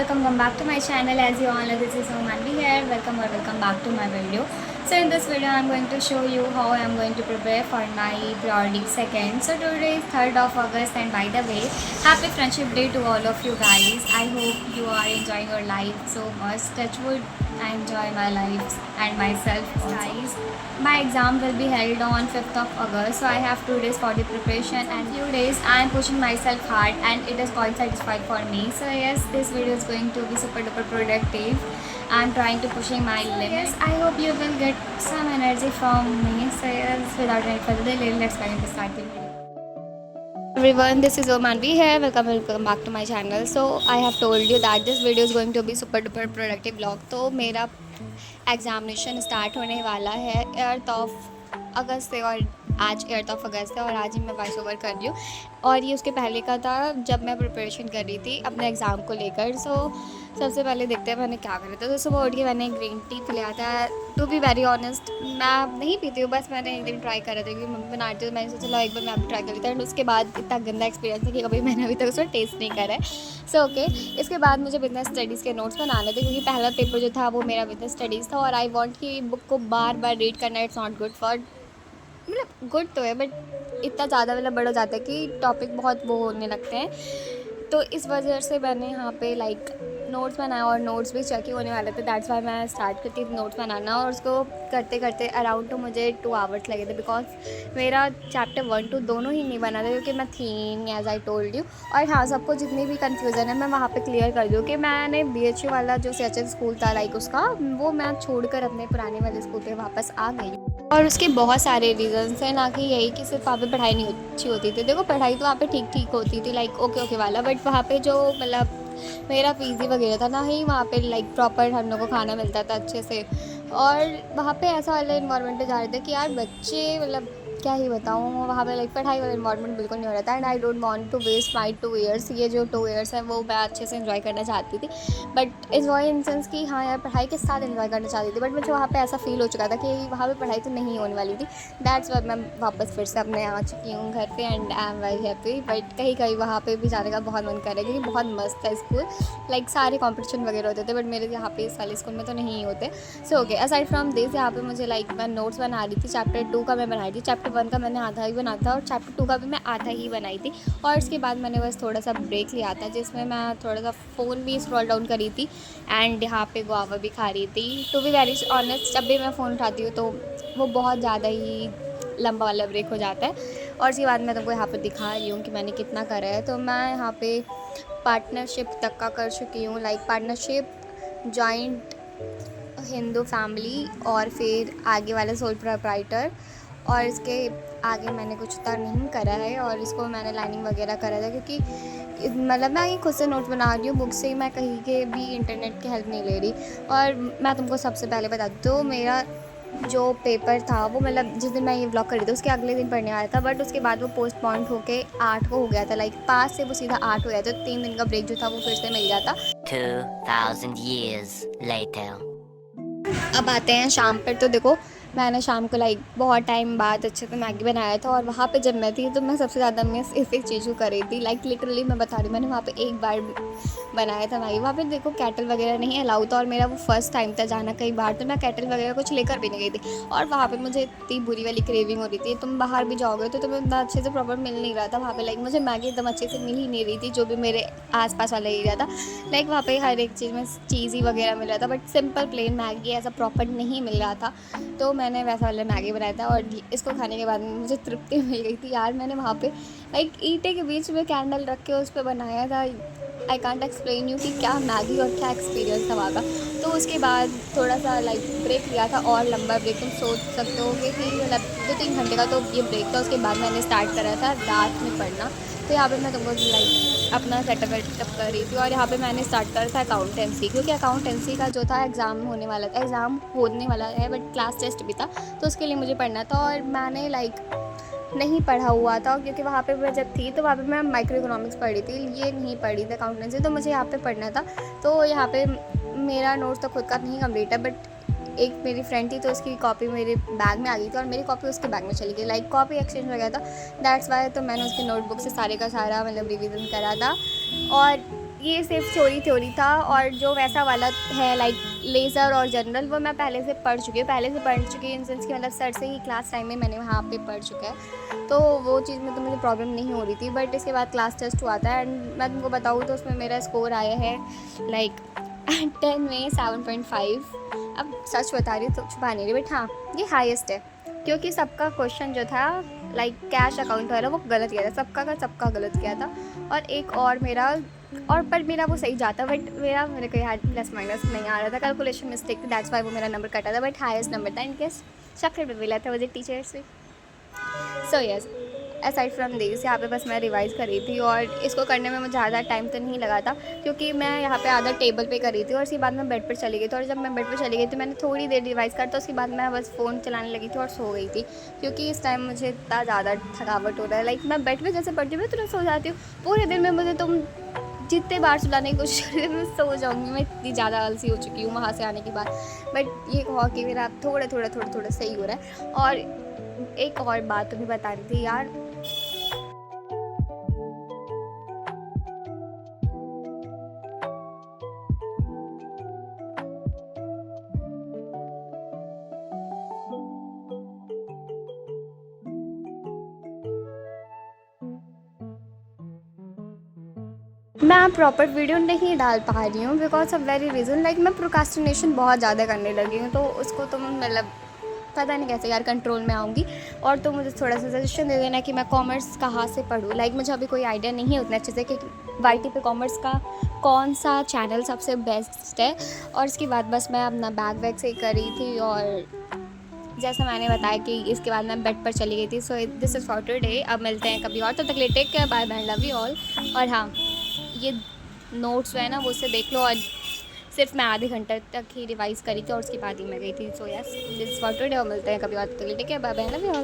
welcome back to my channel. As you all know, this is Omanvi here. Welcome back to my video. So in this video I'm going to show you how I am going to prepare for my periodic second. So today is 3rd of August, and by the way, happy friendship day to all of you guys. I hope you are enjoying your life so much. Touch wood, I enjoy my life and myself guys. My exam will be held on 5th of August, so I have 2 days for the preparation and few days I am pushing myself hard and it is quite satisfied for me. So yes, this video is going to be super duper productive. I'm trying to pushing my limits. I hope you will get some energy from me. So yes, without any further delay, let's begin to start the video. Everyone, this is Omanvi here. Welcome back to my channel. So I have told you that this video is going to be super duper productive vlog. तो मेरा examination start होने वाला है 8th of अगस्त से, और आज 8th of अगस्त है और आज ही मैं वॉइस ओवर कर रही हूँ। और ये उसके पहले का था जब मैं प्रिपरेशन कर रही थी अपने एग्ज़ाम को लेकर। सो सबसे पहले देखते हैं मैंने क्या करा था। तो सुबह उठ के मैंने ग्रीन टी पिलाया था। टू बी वेरी ऑनेस्ट, मैं नहीं पीती हूँ, बस मैंने एक दिन ट्राई करा था क्योंकि मम्मी बनाती हूँ, मैंने सोचा चलो एक बार मैं भी ट्राई कर लेती हूँ। उसके बाद इतना गंदा एक्सपीरियंस है कि कभी मैंने अभी तक उसको टेस्ट नहीं करा है। सो ओके, इसके बाद मुझे बिजनेस स्टडीज़ के नोट्स बनाने थे क्योंकि पहला पेपर जो था वो मेरा बिजनेस स्टडीज़ था। और आई वॉन्ट कि बुक को बार बार रीड करना इट्स नॉट गुड फॉर, मतलब गुड तो है बट इतना ज़्यादा मतलब बड़ा हो जाता है कि टॉपिक बहुत वो होने लगते हैं। तो इस वजह से मैंने यहाँ पे लाइक नोट्स बनाया और नोट्स भी चेक ही होने वाले थे। दैट्स वाई मैं स्टार्ट करती थी नोट्स बनाना, और उसको करते करते अराउंड तो मुझे 2 आवर्स लगे थे बिकॉज मेरा चैप्टर 1 2 दोनों ही नहीं बना था क्योंकि मैं थी नहीं, एज आई टोल्ड यू। और हाँ, सबको जितनी भी कन्फ्यूज़न है मैं वहाँ पे क्लियर कर दूँ कि मैंने BHU वाला जो CHS स्कूल था लाइक उसका वो मैं छोड़कर अपने पुराने वाले स्कूल पे वापस आ गई। और उसके बहुत सारे रीज़न्स हैं, ना कि यही कि सिर्फ वहाँ पे पढ़ाई नहीं अच्छी होती थी। देखो पढ़ाई तो वहाँ पे ठीक ठीक होती थी लाइक ओके वाला, बट वहाँ पे जो मतलब मेरा पीजी वगैरह था ना ही वहाँ पे लाइक प्रॉपर हम लोग को खाना मिलता था अच्छे से। और वहाँ पे ऐसा वाला इन्वायरमेंट जा रहे थे कि यार बच्चे मतलब क्या ही बताऊँ, वहाँ पे लाइक पढ़ाई वाला इन्वायरमेंट बिल्कुल नहीं हो रहा था। And I don't want to waste my 2 years. ये जो 2 ईयर्स है वो मैं अच्छे से इन्जॉय करना चाहती थी, बट इन्जॉय इन सेंस कि हाँ यार पढ़ाई के साथ इन्जॉय करना चाहती थी, बट मुझे वहाँ पे ऐसा फील हो चुका था कि वहाँ पे पढ़ाई तो नहीं होने वाली थी। दैट्स वाई मैं वापस फिर से अपने आ चुकी हूँ घर पे and I am very happy. But कहीं कहीं वहाँ पे भी जाने का बहुत मन कर रहा है क्योंकि बहुत मस्त है स्कूल, लाइक सारे कॉम्पिटिशन वगैरह होते थे, बट मेरे यहाँ पे इस वाले स्कूल में तो नहीं होते। So okay, aside from this यहाँ पे मुझे लाइक मैं नोट्स बना रही थी। चैप्टर 2 का मैं बनाई थी, चैप्टर 1 का मैंने आधा ही बना था और चैप्टर 2 का भी मैं आधा ही बनाई थी। और उसके बाद मैंने बस थोड़ा सा ब्रेक लिया था जिसमें मैं थोड़ा सा फ़ोन भी स्क्रॉल डाउन करी थी एंड यहाँ पे गुआवा भी खा रही थी। टू बी वेरी ऑनेस्ट, जब भी मैं फ़ोन उठाती हूँ तो वो बहुत ज़्यादा ही लंबा वाला ब्रेक हो जाता है। और उसके बाद मैं तुमको यहाँ पर दिखा रही हूँ कि मैंने कितना करा है। तो मैं यहाँ पे पार्टनरशिप तक का कर चुकी हूँ, like partnership, joint Hindu family और फिर आगे वाला सोल प्रोप्राइटर। और इसके आगे मैंने कुछ उतना नहीं करा है और इसको मैंने लाइनिंग वगैरह करा था क्योंकि मतलब मैं ही खुद से नोट बना रही हूँ बुक से, मैं कहीं के भी इंटरनेट की हेल्प नहीं ले रही। और मैं तुमको सबसे पहले बता दूँ तो मेरा जो पेपर था वो मतलब जिस दिन मैं ये व्लॉग कर रही थी उसके अगले दिन पढ़ने आया था, बट उसके बाद वो पोस्टपोन होके 8 को हो गया था, लाइक 5 से वो सीधा 8 हो गया था। तो 3 दिन का ब्रेक जो था वो फिर से मिल जाता। 2000 years later. अब आते हैं शाम पर। तो देखो मैंने शाम को लाइक बहुत टाइम बाद अच्छे से मैगी बनाया था, और वहाँ पे जब मैं थी तो मैं सबसे ज़्यादा मिस इस एक चीज़ को कर रही थी। लाइक लिटरली मैं बता रही हूँ, मैंने वहाँ पे एक बार बनाया था मैगी। वहाँ पे देखो कैटल वगैरह नहीं अलाउ था और मेरा वो फर्स्ट टाइम था जाना कई बार, तो मैं कैटल वगैरह कुछ लेकर भी नहीं गई थी। और वहाँ पे मुझे इतनी बुरी वाली क्रेविंग हो रही थी। तुम बाहर भी जाओगे तो तुम्हें इतना अच्छे से प्रॉपर मिल नहीं रहा था वहाँ पे, लाइक मुझे मैगी एकदम अच्छे से मिल ही नहीं रही थी जो भी मेरे आसपास वाला एरिया था। लाइक वहाँ पे हर एक चीज़ में चीज़ी वगैरह मिल रहा था, बट सिंपल प्लेन मैगी ऐसा प्रॉपर नहीं मिल रहा था। तो मैंने वैसा वाला मैगी बनाया था और इसको खाने के बाद मुझे तृप्ति मिल गई थी। यार मैंने वहाँ पे लाइक ईंटे के बीच में कैंडल रख के उस पर बनाया था। आई कांट एक्सप्लेन यू कि क्या मैगी और क्या एक्सपीरियंस था वहाँ का। तो उसके बाद थोड़ा सा लाइक ब्रेक लिया था, और लंबा ब्रेक तुम सोच सकते हो कि मतलब 2-3 घंटे का तो ये ब्रेक था। उसके बाद मैंने स्टार्ट करा था रात में पढ़ना। तो यहाँ पे मैं तुमको लाइक अपना सेटअप वेटअप कर रही थी, और यहाँ पे मैंने स्टार्ट करा था अकाउंटेंसी क्योंकि अकाउंटेंसी का जो था एग्ज़ाम होने वाला था, एग्ज़ाम होने वाला है बट क्लास टेस्ट भी था, तो उसके लिए मुझे पढ़ना था। और मैंने लाइक नहीं पढ़ा हुआ था क्योंकि वहाँ पे मैं जब थी तो वहाँ पे मैं माइक्रो इकोनॉमिक्स पढ़ी थी, ये नहीं पढ़ी थी अकाउंटेंसी, तो मुझे यहाँ पे पढ़ना था। तो यहाँ पे मेरा नोट्स तो खुद का नहीं कम्प्लीट है, बट एक मेरी फ्रेंड थी तो उसकी कॉपी मेरे बैग में आ गई थी और मेरी कॉपी उसके बैग में चली गई, लाइक कॉपी एक्सचेंज हो गया था। दैट्स वाई तो मैंने उसकी नोटबुक से सारे का सारा मतलब रिवीजन करा था। और ये सिर्फ थ्योरी था, और जो वैसा वाला है लाइक लेज़र और जनरल, वो मैं पहले से पढ़ चुकी हूँ इन सेंस कि मतलब सर से ही क्लास टाइम में मैंने वहाँ पे पढ़ चुका है, तो वो चीज़ में तो मुझे प्रॉब्लम नहीं हो रही थी। बट इसके बाद क्लास टेस्ट हुआ था एंड मैं तुमको बताऊँ तो उसमें मेरा स्कोर आया है लाइक 10 में 7.5। अब सच बता रही तो छुपा नहीं रही, बट हाँ ये हाईएस्ट है, क्योंकि सबका क्वेश्चन जो था लाइक कैश अकाउंट वाला वो गलत किया था, सबका गलत किया था। और एक और मेरा पर मेरा वो सही जाता, बट मेरे को यार प्लस माइनस नहीं आ रहा था, कैलकुलेशन मिस्टेक थी, दैट्स वाई वो मेरा नंबर कटा था। बट हाईएस्ट नंबर था, इनकेस चॉकलेट भी मिला था मुझे टीचर से। So yes, aside from this यहाँ पे बस मैं रिवाइज़ कर रही थी, और इसको करने में मुझे ज़्यादा टाइम तो नहीं लगा था, क्योंकि मैं यहाँ पे आधा टेबल पे कर रही थी और उसके बाद मैं बेड पर चली गई थी। और जब मैं बेड पर चली गई तो मैंने थोड़ी देर रिवाइज़ कर, तो उसके बाद मैं बस फ़ोन चलाने लगी थी और सो गई थी, क्योंकि इस टाइम मुझे इतना ज़्यादा थकावट हो रहा है। लाइक मैं बेड पर जैसे पढ़ती हूँ मैं तुरंत सो जाती हूँ। पूरे दिन में मुझे तुम जितने बार सुलाने की कोशिश करी मैं सो जाऊँगी, मैं इतनी ज़्यादा आलसी हो चुकी हूँ वहाँ से आने के बाद। बट ये हुआ कि मेरा थोड़ा सही हो रहा है। और एक और बात तुम्हें बता रही थी यार, मैं प्रॉपर वीडियो नहीं डाल पा रही हूँ because of very reason, like मैं प्रोकास्टिनेशन बहुत ज़्यादा करने लगी हूँ, तो उसको तुम मतलब पता नहीं कैसे यार कंट्रोल में आऊँगी। और तो मुझे थोड़ा सा सजेशन दे देना कि मैं कॉमर्स कहाँ से पढूँ। लाइक मुझे अभी कोई आइडिया नहीं है उतने अच्छे से कि YT पे कॉमर्स का कौन सा चैनल सबसे बेस्ट है। और इसके बाद बस मैं अपना बैग वैग से ही कर रही थी, और जैसा मैंने बताया कि इसके बाद मैं बेड पर चली गई थी। So this is for today. अब मिलते हैं कभी और, तब तक ले take care, bye bye, love you all. और हाँ, ये नोट्स जो है ना वो उससे देख लो, और सिर्फ मैं आधे घंटे तक ही रिवाइज़ करी थी और उसके बाद ही मैं गई थी। So yes, this is for today, और मिलते हैं कभी और, तब तक ले take care, bye bye, love you all.